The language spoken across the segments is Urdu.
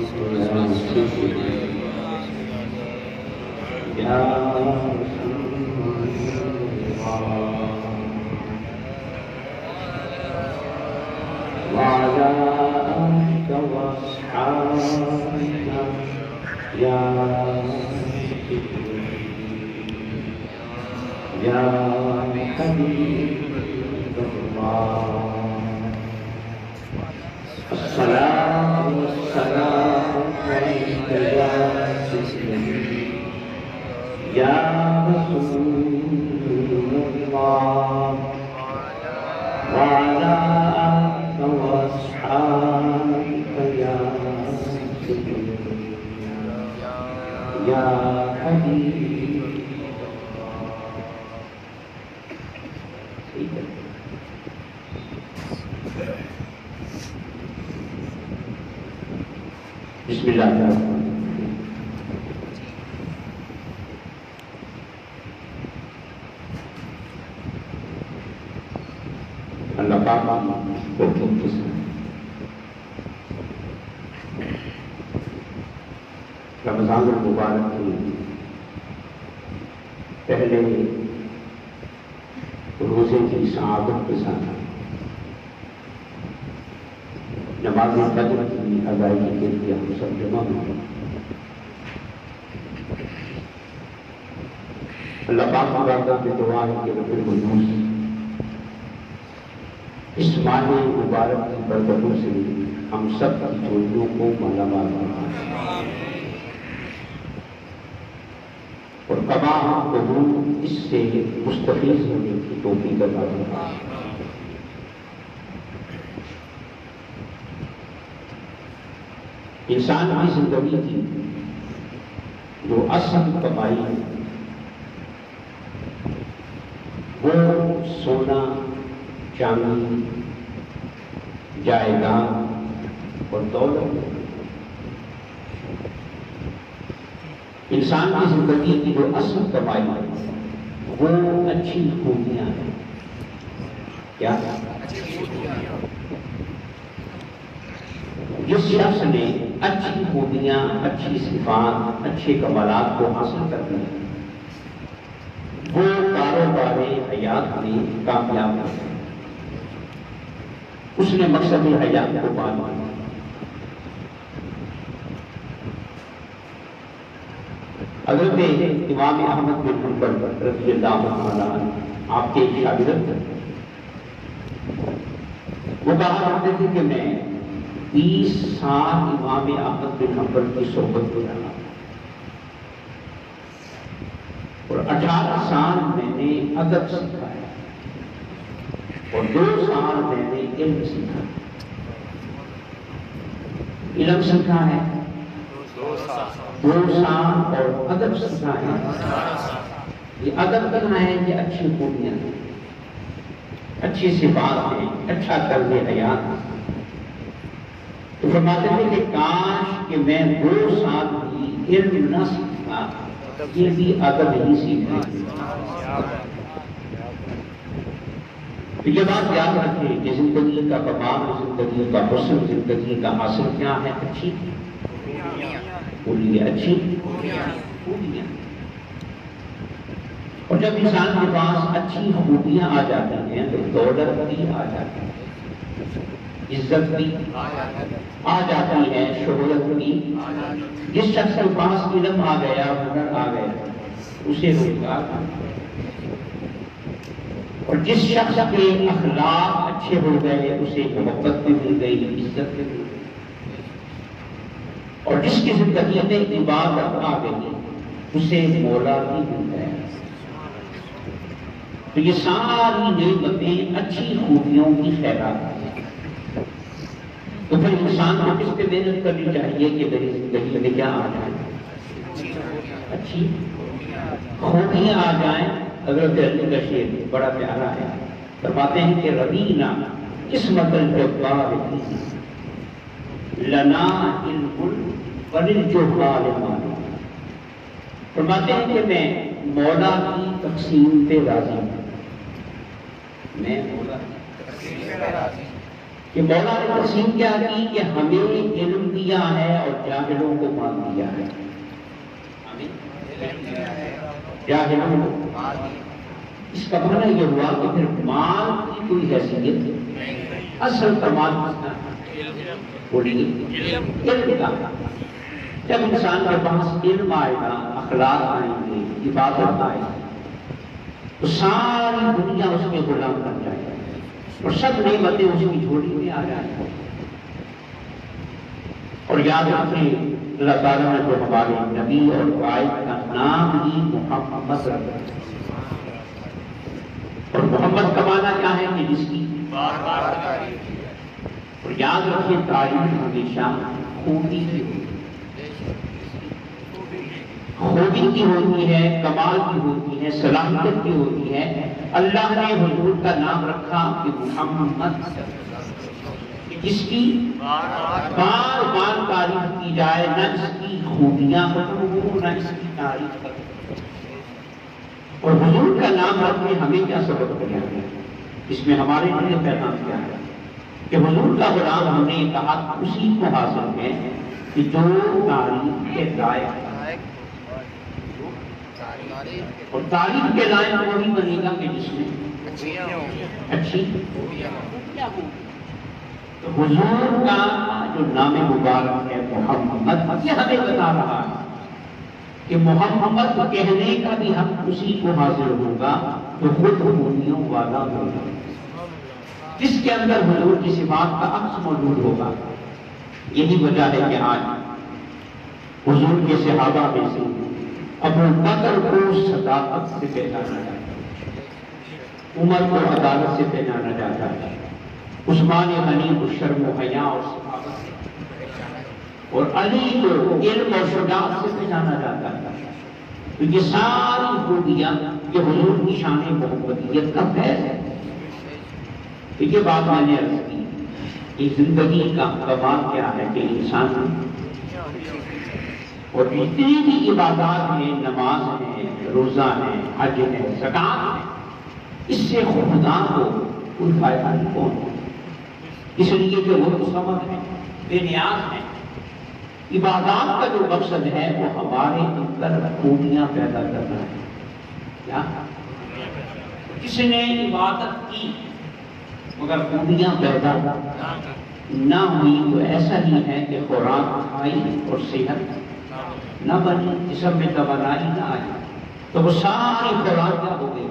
بسم اللہ الرحمن الرحیم۔ اللہ پاک کو رمضان المبارک کی پہلے روزے کی سعادت کے ساتھ نماز فجر کی ادائیگی کے لیے ہم سب جمع ہوئے۔ اللہ پاک کی بارگاہ میں دعا ہے کہ رب القدوس اس ماہ مبارک کی برکتوں سے ہم سب کی جھولیوں کو مالا مال بنائے اور تمام قبول اس سے مستفیض ہونے کی توفیق عطا فرمائے۔ انسان کی زندگی کی جو اصل کمائی ہے وہ سونا، چاندی، جائیداد اور دولت ہے۔ انسان کی زندگی کی جو اصل کمائی ہے وہ اچھی خوبیاں ہیں۔ کیا جس شخص نے اچھی خوبیاں، اچھی صفات، اچھے کمالات کو حاصل کرنے وہ کاروبار حیات میں کامیاب ہے، اس نے مقصد حیات کو پا لیا۔ حضرت امام احمد بن حنبل رضی اللہ عنہ آپ کے ایک شاگرد تھے۔ وہ کہا کرتے تھے کہ میں 20 سال امام احمد بن حنبل کی صحبت کو رہا اور 18 سال میں نے ادب سیکھا ہے اور 2 سال میں نے علم سیکھا ہے۔ علم سیکھا ہے 2 سال اور ادب سیکھا ہے۔ یہ ادب کرنا ہے، یہ اچھی خوبیاں ہیں، اچھی صفات ہیں، اچھا طرز حیات ہے۔ تو فرماتے تھے کہ کاش کہ میں 2 سال بھی علم نہ سیکھا، یہ بھی ادب ہی سیکھنا ہے۔ تو یہ بات یاد رکھیں کہ زندگی کا کمال، زندگی کا حسن، زندگی کا حاصل کیا ہے؟ اچھی بولیے، اچھی خوبیاں۔ اور جب انسان کے پاس اچھی خوبیاں آ جاتی ہیں تو دولت بھی آ جاتی ہے، عزت بھی آ جاتی ہے، شہرت بھی۔ جس شخص کے پاس علم آ گیا، ہنر آ گیا، اسے روزگار آ گیا، اور جس شخص کے اخلاق اچھے ہو گئے اسے محبت بھی مل گئی، عزت بھی مل گئی، اور جس کی زندگی میں عبادت آ گئی اسے مولا بھی مل گیا۔ تو یہ ساری نعمتیں اچھی خوبیوں کی خیرات ہیں۔ تو پھر انسان کو کس پہ محنت کرنی چاہیے کہ میری زندگی میں کیا آ جائے؟ اچھی خوبیاں آ جائیں۔ حضرت علی کا شعر بڑا پیارا ہے، فرماتے ہیں کہ ربینا قسمت الجبار لنا علم وللجہال مال۔ فرماتے ہیں کہ میں مولا کی تقسیم پہ راضی ہوں، میں مولا کی تقسیم پہ راضی ہوں۔ کہ مولا نے تقسیم کیا کی کہ ہمیں علم دیا ہے اور جاہلوں کو مال دیا ہے. جاہلوں کو اس کا معنی یہ ہوا کہ پھر مال کی کوئی حیثیت نہیں. اصل کمال علم کا. جب انسان کے پاس علم آئے گا، اخلاق آئیں گے، عبادت آئے گا، تو ساری دنیا اس کے غلام بن جائے گی اور سب نعمتیں اس کی جھولی میں آ جائیں گی. اور یاد رکھیں اللہ تعالیٰ نے جو ہمارے نبی اور قائد کا نام ہی محمد رکھا، اور محمد کا معنی کیا ہے کہ جس کی اور یاد رکھیں تعریف ہمیشہ خوبی کی ہوتی ہے، کمال کی ہوتی ہے، صلاحیت کی ہوتی ہے. اللہ نے حضور کا نام رکھا کہ محمد، جس کی بار بار تعریف کی جائے، نہ اس کی خوبیاں بتاؤ نہ اس کی تعریف کرو. اور حضور کا نام رکھنے ہمیں کیا سبق دیا ہے؟ اس میں ہمارے لیے پیغام کیا ہے کہ حضور کا غلام ہم نے کہا اسی کو حاصل ہے کہ جو تعریف کے لائق ہے، اور تعریف کے لائق وہی بنے گا کہ جس میں اچھی. تو حضور کا جو نام مبارک ہے محمد، یہ ہمیں بتا رہا ہے کہ محمد کہنے کا بھی حق اسی کو حاصل ہوگا جو خود خوبیوں والا ہوگا، جس کے اندر حضور کی صفات کا عکس موجود ہوگا. یہی وجہ ہے کہ آج حضور کے صحابہ میں سے ابو بکر کو صداقت سے پہچانا جاتا ہے، عمر کو عدالت سے پہچانا جاتا ہے، عثمان غنی کو شرم و حیا اور صحابت سے، اور علی کو علم اور شجاعت سے پہچانا جاتا ہے. تو یہ ساری خوبیاں یہ حضور کی شان محمدیت کا فیض ہے. یہ بات میں نے عرض کی کہ زندگی کا کمال کیا ہے کہ انسان اور جتنی بھی عبادات ہیں، نماز ہے، روزہ ہے، حج ہے، زکات ہے، اس سے خدا کو کوئی فائدہ نہیں پہنچتا، اس لیے کہ وہ تو سمجھ ہے، بے نیاز ہے. عبادات کا جو مقصد ہے وہ ہمارے اندر خوبیاں پیدا کرنا ہے. کیا کسی نے عبادت کی مگر خوبیاں پیدا نہ ہوئی تو ایسا ہی ہے کہ خوراک کھائی اور صحت نہ بنی، جسم میں توانائی نہ آئی تو وہ ساری خوراک کیا ہو گئی.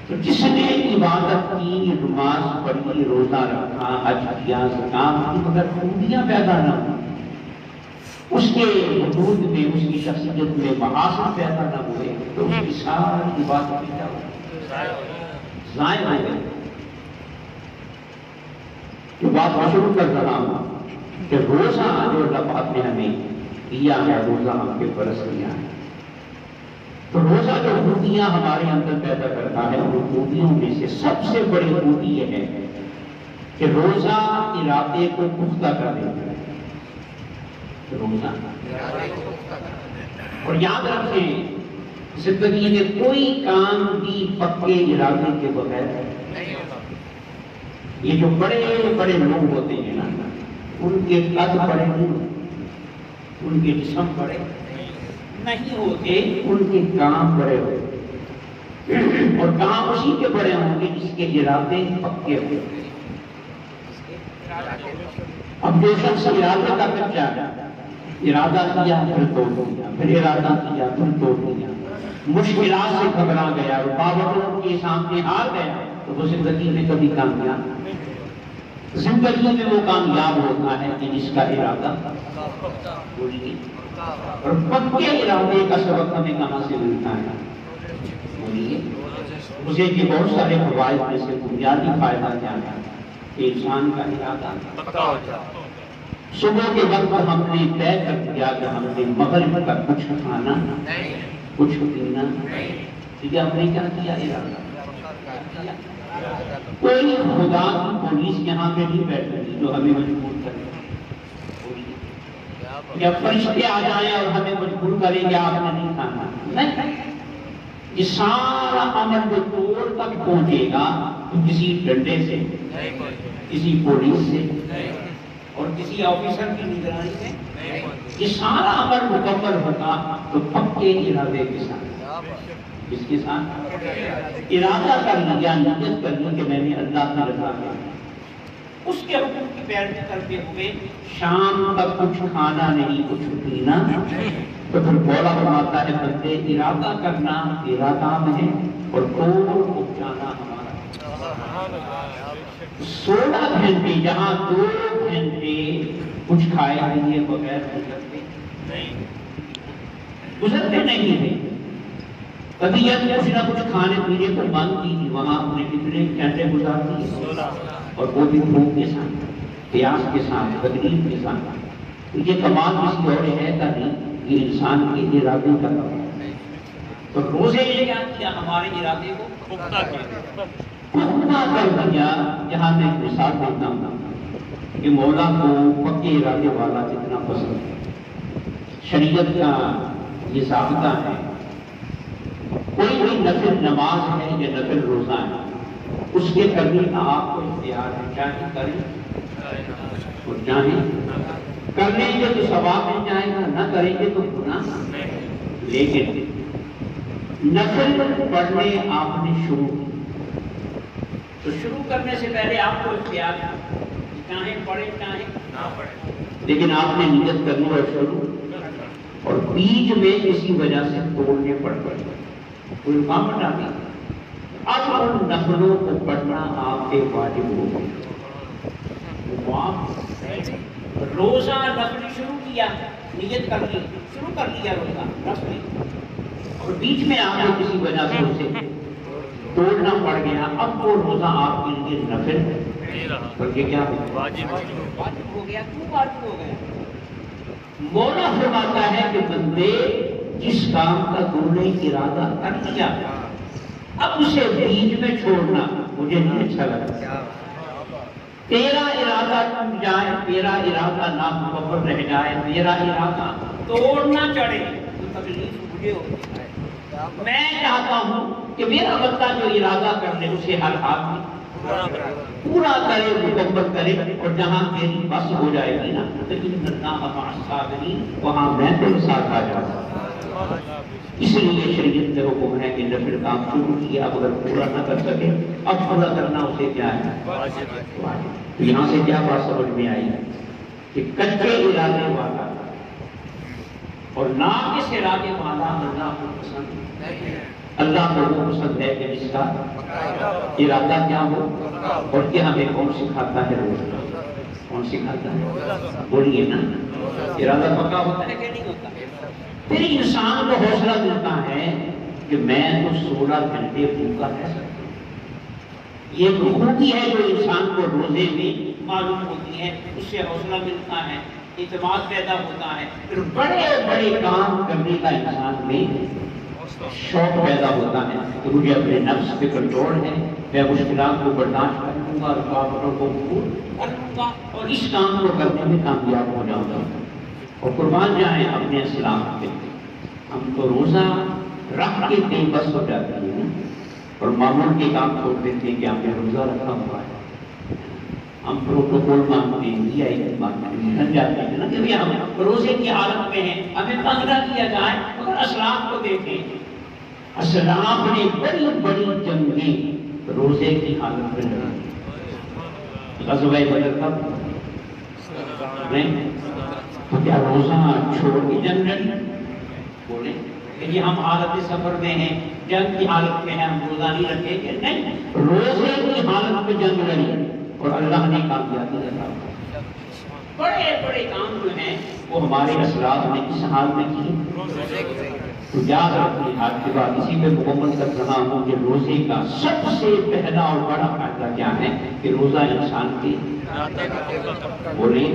تو جس نے عبادت کی، نماز پڑھی، روزہ رکھا، حج کیا، زکات کی، مگر خوبیاں پیدا نہ ہوئی، اس کے وجود میں، اس کی شخصیت میں محاسن پیدا نہ ہوئے، تو اس کی ساری عبادت کیا ہو گئی، ضائع ہو گئی. جو بات میں شروع کر رہا ہوں کہ روزہ جو اللہ پاک نے ہمیں دیا ہے، روزہ ہم کے برس دیا ہے، تو روزہ جو خوبیاں ہمارے اندر پیدا کرتا ہے، وہ خوبیوں میں سے سب سے بڑی خوبی یہ ہے کہ روزہ ارادے کو پختہ کر دیتا ہے. روزہ اور یاد رکھیں زندگی میں کوئی کام بھی پکے ارادے کے بغیر نہیں ہوتا. یہ جو بڑے بڑے لوگ ہوتے ہیں نا، ان کے قد بڑے نہیں ہوتے، ان کے جسم بڑے نہیں ہوتے، ان کے کام بڑے ہوتے، اور کام اسی کے بڑے ہوں گے جس کے ارادے پکے ہوتے. اب جو شخص ارادہ کا کچا ارادہ کیا پھر توڑ دیا، پھر ارادہ کیا پھر توڑ دیا، مشکلات سے گھبرا گیا، رکاوٹوں کے سامنے ہار گیا، تو وہ زندگی میں کبھی کامیاب نہیں. زندگی میں وہ کامیاب ہوتا ہے کہ جس کا ارادہ بولیے. اور پکے ارادے کا سبق ہمیں کہاں سے ملتا ہے؟ بولیے. اسے کہ بہت سارے فوائد میں سے بنیادی فائدہ کیا ہے کہ انسان کا ارادہ پکا ہو جائے. صبح کے وقت ہم نے طے کر دیا کہ ہم نے مغرب کا کچھ کھانا کچھ پینا، ٹھیک ہے، ہم نے کیا کیا؟ ارادہ. کوئی خدا کی پولیس یہاں پہ نہیں بیٹھتی جو ہمیں مجبور کرے، یا فرشتے آ جائیں اور ہمیں مجبور کریں کہ آپ نے نہیں کھانا. نہیں، یہ سارا عمل جو توڑ تک پہنچے گا تو کسی ڈنڈے سے، کسی پولیس سے اور کسی آفیسر کی نگرانی میں یہ سارا عمل مکمل ہوتا تو پکے ارادے کے ساتھ، اس کے ساتھ ارادہ کر لیا، نیت کر لی کہ میں نے اللہ کی رضا میں اس کے حکم کی پیروی کرتے ہوئے شام تک کچھ کھانا نہیں کچھ پینا، تو پھر مولا فرماتا ہے بندے ارادہ کرنا تیرا کام ہے اور توڑ پہنچانا ہمارا۔ 16 گھنٹے جہاں 2 گھنٹے کچھ کھائے پیے بغیر گزرتے نہیں ہیں، کبھی کچھ نہ کچھ کھانے پینے پر من کی وہاں ہم نے کتنے گھنٹے گزار دیے، اور وہ بھی بھوک کے ساتھ، پیاس کے ساتھ، تکلیف کے ساتھ۔ یہ کمال کسی اور ہے کا نہیں، یہ انسان کے ارادے کا کام ہے۔ تو روزے نے کیا کیا؟ ہمارے ارادے کو پختہ کر دیا۔ یہاں میں ایک مثال دیتا ہوں کہ مولا کو پکے ارادے والا کتنا پسند ہے۔ شریعت کا یہ ضابطہ ہے، کوئی بھی نفل نماز ہے یا نفل روزہ ہے، اس کے کرنے کا آپ کو اختیار ہے، چاہے کریں اور چاہے کریں گے تو ثواب مل جائے گا، نہ کریں گے تو گناہ۔ لیکن نفل پڑھنے آپ نے شروع کی تو شروع کرنے سے پہلے آپ کو اختیار ہے، چاہے پڑھیں چاہے نہ پڑھیں، لیکن آپ نے نیت کرنی اور شروع، اور بیچ میں کسی وجہ سے توڑنے پڑ گئے، کوئی رکاوٹ آ گئی، اب ان نفلوں کو پڑھنا آپ کے واجب ہو گیا۔ روزہ نفل شروع کیا، نیت کر لی، شروع کر لیا روزہ نفل، اور بیچ میں آپ کو کسی وجہ سے اسے توڑنا پڑ گیا، اب وہ روزہ آپ کے لیے نفل بلکہ کیا واجب ہو گیا۔ کیوں واجب ہو گیا؟ مولا فرماتا ہے کہ بندے جس کام کا تو نے ارادہ کر لیا اب اسے بیچ میں چھوڑنا مجھے نہیں اچھا لگتا۔ تیرا ارادہ ٹوٹ جائے، تیرا ارادہ نامکمل رہ جائے، تیرا ارادہ توڑنا چڑھے تو تکلیف مجھے ہوتی ہے۔ میں چاہتا ہوں کہ میرا بندہ جو ارادہ کر لے اسے ہر حال میں پورا کرے، مکمل کرے، اور جہاں میری بس ہو جائے گی نا وہاں میں تیرے ساتھ آ جاؤں۔ اس لیے شریعت میں حکم ہے کہ نفل کام شروع کیا اگر پورا نہ کر سکے اب پورا کرنا اسے کیا ہے واجب۔ تو یہاں سے کیا بات سمجھ میں آئی کہ کچے ارادے والا اور ناقص ارادے والا اللہ کو پسند ہے۔ اللہ کو وہ پسند ہے کہ جس کا ارادہ کیا ہو، اور کیا ہمیں کون سکھاتا ہے؟ روزہ کون سکھاتا ہے؟ بولیے نا، ارادہ پکا ہوتا ہے کہ نہیں ہوتا؟ پھر انسان کو حوصلہ ملتا ہے کہ میں تو 16 گھنٹے بھوکا رہ سکتا ہوں۔ یہ خوبی ہے جو انسان کو روزے میں معلوم ہوتی ہے، اس سے حوصلہ ملتا ہے، اعتماد پیدا ہوتا ہے، پھر بڑے بڑے کام کرنے کا انسان میں شوق پیدا ہوتا ہے کہ مجھے اپنے نفس پہ کنٹرول ہے، میں مشکلات کو برداشت کر لوں گا، رکاوٹوں کو دور کر لوں گا اور اس کام کو کرنے میں کامیاب ہو جاؤں گا۔ اور قربان جائیں اپنے اسلام پہ، ہم تو روزہ رکھ کے بے بس ہو جاتے ہیں اور معمول کے کام چھوڑ دیتے ہیں کہ ہم نے روزہ رکھا ہوا ہے، ہم پروٹوکول مانتے ہیں، وی آئی پی مانتے ہیں، ہم جاتے ہیں نا کہ ہم روزے کی حالت میں ہیں، ہمیں تنگ نہ کیا جائے۔ مگر اسلاف کو دیکھیں، اسلاف نے بڑی بڑی جنگیں روزے کی حالت میں لڑی۔ غزوہ بدر کب؟ تو کیا روزہ چھوڑ کے جنگ لڑی؟ بولے کہ ہم حالت سفر میں ہیں، جنگ کی حالت میں ہیں، ہم روزہ نہیں رکھیں گے؟ نہیں، روزے کی حالت میں جنگ لڑی اور اللہ نے کامیابی عطا کی۔ بڑے بڑے کام جو ہیں وہ ہمارے اسلاف نے اس حال میں کی۔ تو یاد رکھیں آج کے بعد اسی پہ مکمل کر رہا ہوں کہ روزے کا سب سے پہلا اور بڑا فائدہ کیا ہے کہ روزہ انسان کے بولیں،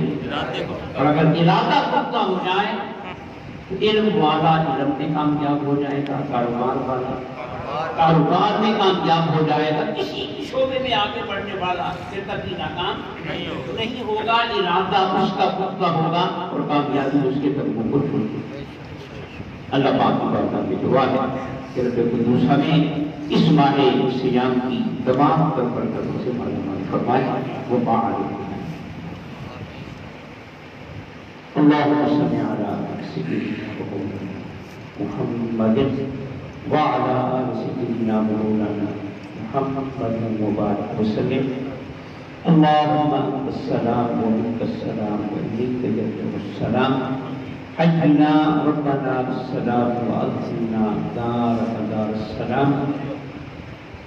اور اگر ارادہ پختہ ہو جائے تو علم والا علم میں کامیاب ہو جائے گا، کاروبار والا کاروبار میں کامیاب ہو جائے گا، کسی شعبے میں آگے بڑھنے والا پھر کبھی ناکام نہیں ہوگا۔ ارادہ اس کا پختہ ہوگا اور کامیابی اس کے قدموں کو چھوڑے گی۔ اللہ پاک کی برکات میں دعا ہے کہ رب قدوس ہمیں اس ماہ سیام کی تمام تر برکتوں سے معلومات فرمائے وہ باعث اللهم صل على سيدنا محمد وعلى آل سيدنا مولانا محمد وبارك وسلم اللهم أنت السلام ومنك السلام وإليك يرجع السلام حينا ربنا بالسلام وأدخلنا دارك دار السلام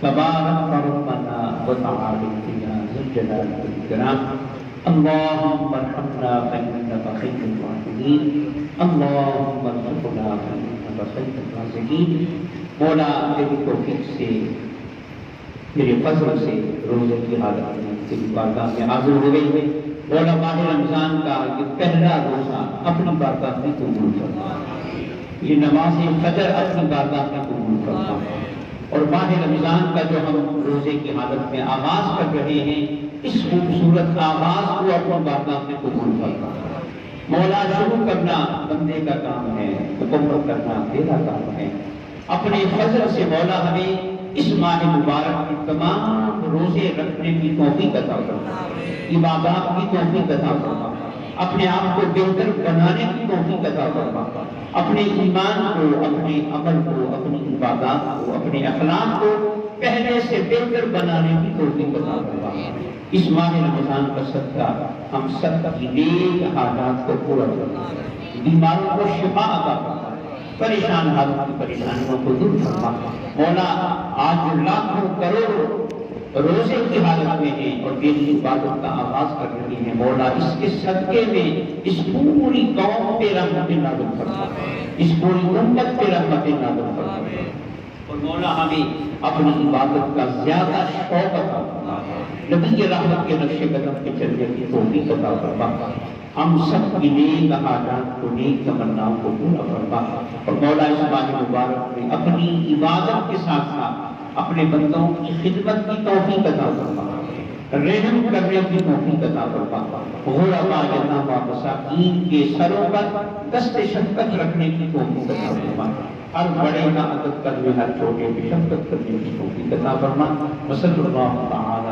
تبارك ربنا وتعالى يا ذا الجلال والإكرام اللهم ارحمنا فإنك خير الراحمين اللهم ارزقنا فإنك خير الرازقين مولا تیری توفیق سے تیرے فضل سے روزے کی حالت میں تیری بارگاہ میں حاضر ہو گئی ہے مولا ماہ رمضان کا یہ پہلا روزہ اپنی بارگاہ میں قبول فرما یہ نماز فجر اپنی بارگاہ میں قبول فرما اور ماہ رمضان کا جو ہم روزے کی حالت میں آغاز کر رہے ہیں اس خوبصورت آغاز کو اپنی بارگاہ میں قبول فرما مولا شروع کرنا بندے کا کام ہے مکمل کرنا تیرا کام ہے اپنے فضل سے مولا ہمیں اس ماہ مبارک کی تمام روزے رکھنے کی توفیق عطا فرما عبادات کی توفیق عطا فرما اپنے آپ کو بہتر بنانے کی توفیق عطا فرما اپنے ایمان کو اپنے عمل کو اپنی عبادات کو اپنے اخلاق کو پہلے سے بہتر بنانے کی توفیق عطا فرما اس ماہ رمضان کا صدقہ ہم سب کی نیک حاجات کو پورا فرما بیماروں کو شفا عطا فرما پریشان حالوں کی پریشانیوں کو دور فرما مولا آج لاکھوں کروڑوں روزے کی حالت میں ہیں اور دین کی عبادت کا آغاز کر رہی ہیں مولا اس کے صدقے میں اس پوری قوم پہ رحمت نازل فرما اس پوری امت پہ رحمت نازل فرما اور مولا ہمیں اپنی عبادت کا زیادہ شوق عطا فرما نبی کے رحمت کے نقش قدم پہ چلنے کی توفیق عطا فرما ہم سب کی نیک حاجات کو نیک تمناؤں کو پورا فرما اور مولا اس ماہ مبارک میں اپنی عبادت کے ساتھ ساتھ اپنے بندوں کی خدمت کی توفیق عطا فرما رحم کرنے کی توفیق عطا فرما غربا یتاما مساکین کے سروں پر دست شفقت رکھنے کی توفیق عطا فرما ہر بڑے کا عدد کرنے ہر چھوٹے کی شفقت کرنے کی توفیق عطا فرما وصلی اللہ تعالی